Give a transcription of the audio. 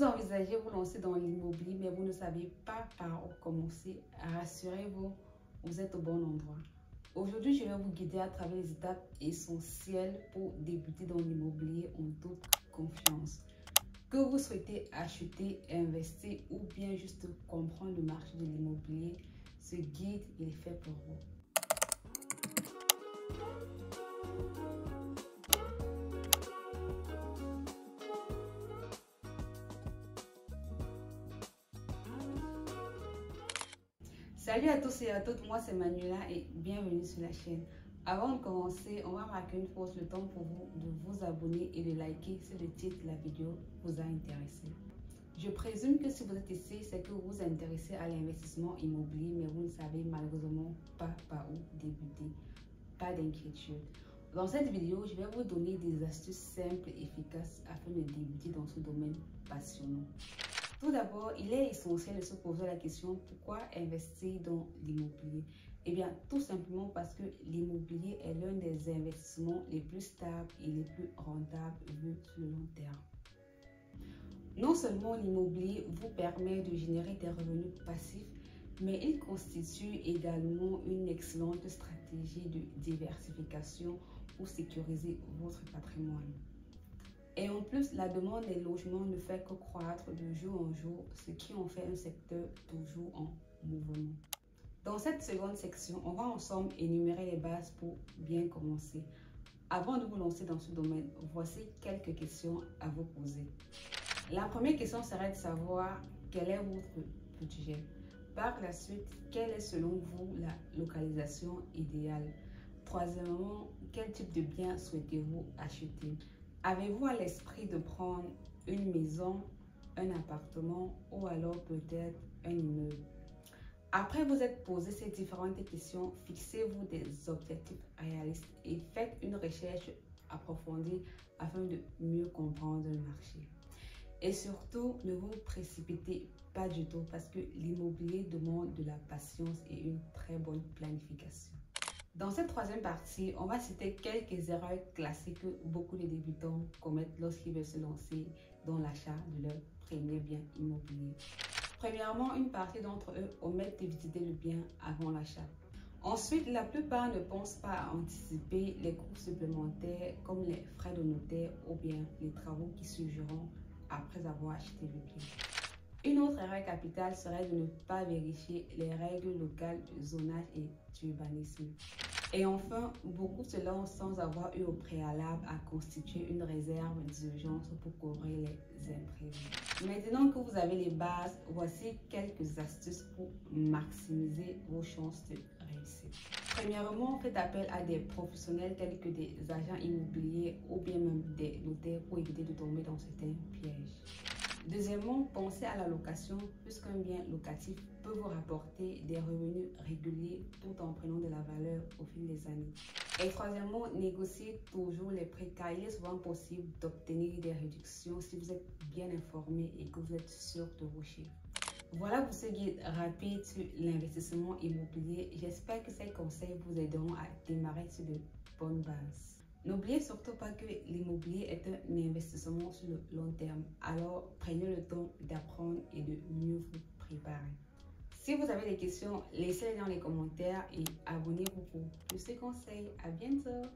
Vous envisagez vous lancer dans l'immobilier, mais vous ne savez pas par où commencer. Rassurez-vous, vous êtes au bon endroit. Aujourd'hui, je vais vous guider à travers les étapes essentielles pour débuter dans l'immobilier en toute confiance. Que vous souhaitez acheter, investir ou bien juste comprendre le marché de l'immobilier, ce guide il est fait pour vous. Salut à tous et à toutes, moi c'est Manuela et bienvenue sur la chaîne. Avant de commencer, on va marquer une pause de temps pour vous de vous abonner et de liker si le titre de la vidéo vous a intéressé. Je présume que si vous êtes ici, c'est que vous vous intéressez à l'investissement immobilier, mais vous ne savez malheureusement pas par où débuter. Pas d'inquiétude. Dans cette vidéo, je vais vous donner des astuces simples et efficaces afin de débuter dans ce domaine passionnant. Tout d'abord, il est essentiel de se poser la question pourquoi investir dans l'immobilier? Eh bien, tout simplement parce que l'immobilier est l'un des investissements les plus stables et les plus rentables vus sur le long terme. Non seulement l'immobilier vous permet de générer des revenus passifs, mais il constitue également une excellente stratégie de diversification pour sécuriser votre patrimoine. Et en plus, la demande des logements ne fait que croître de jour en jour, ce qui en fait un secteur toujours en mouvement. Dans cette seconde section, on va ensemble énumérer les bases pour bien commencer. Avant de vous lancer dans ce domaine, voici quelques questions à vous poser. La première question serait de savoir quel est votre budget. Par la suite, quelle est selon vous la localisation idéale? Troisièmement, quel type de bien souhaitez-vous acheter? Avez-vous à l'esprit de prendre une maison, un appartement ou alors peut-être un immeuble? Après vous êtes posé ces différentes questions, fixez-vous des objectifs réalistes et faites une recherche approfondie afin de mieux comprendre le marché. Et surtout, ne vous précipitez pas du tout parce que l'immobilier demande de la patience et une très bonne planification. Dans cette troisième partie, on va citer quelques erreurs classiques que beaucoup de débutants commettent lorsqu'ils veulent se lancer dans l'achat de leur premier bien immobilier. Premièrement, une partie d'entre eux omettent de visiter le bien avant l'achat. Ensuite, la plupart ne pensent pas à anticiper les coûts supplémentaires comme les frais de notaire ou bien les travaux qui surgiront après avoir acheté le bien. Une autre erreur capitale serait de ne pas vérifier les règles locales de zonage et d'urbanisme. Et enfin, beaucoup se lancent sans avoir eu au préalable à constituer une réserve d'urgence pour couvrir les imprévus. Maintenant que vous avez les bases, voici quelques astuces pour maximiser vos chances de réussite. Premièrement, faites appel à des professionnels tels que des agents immobiliers ou bien même des notaires pour éviter de tomber dans certains pièges. Deuxièmement, pensez à la location puisqu'un bien locatif peut vous rapporter des revenus réguliers tout en prenant de la valeur au fil des années. Et troisièmement, négociez toujours les prix car il est souvent possible d'obtenir des réductions si vous êtes bien informé et que vous êtes sûr de vos chiffres. Voilà pour ce guide rapide sur l'investissement immobilier. J'espère que ces conseils vous aideront à démarrer sur de bonnes bases. N'oubliez surtout pas que l'immobilier est un investissement sur le long terme. Alors, prenez le temps d'apprendre et de mieux vous préparer. Si vous avez des questions, laissez-les dans les commentaires et abonnez-vous pour plus de conseils. À bientôt!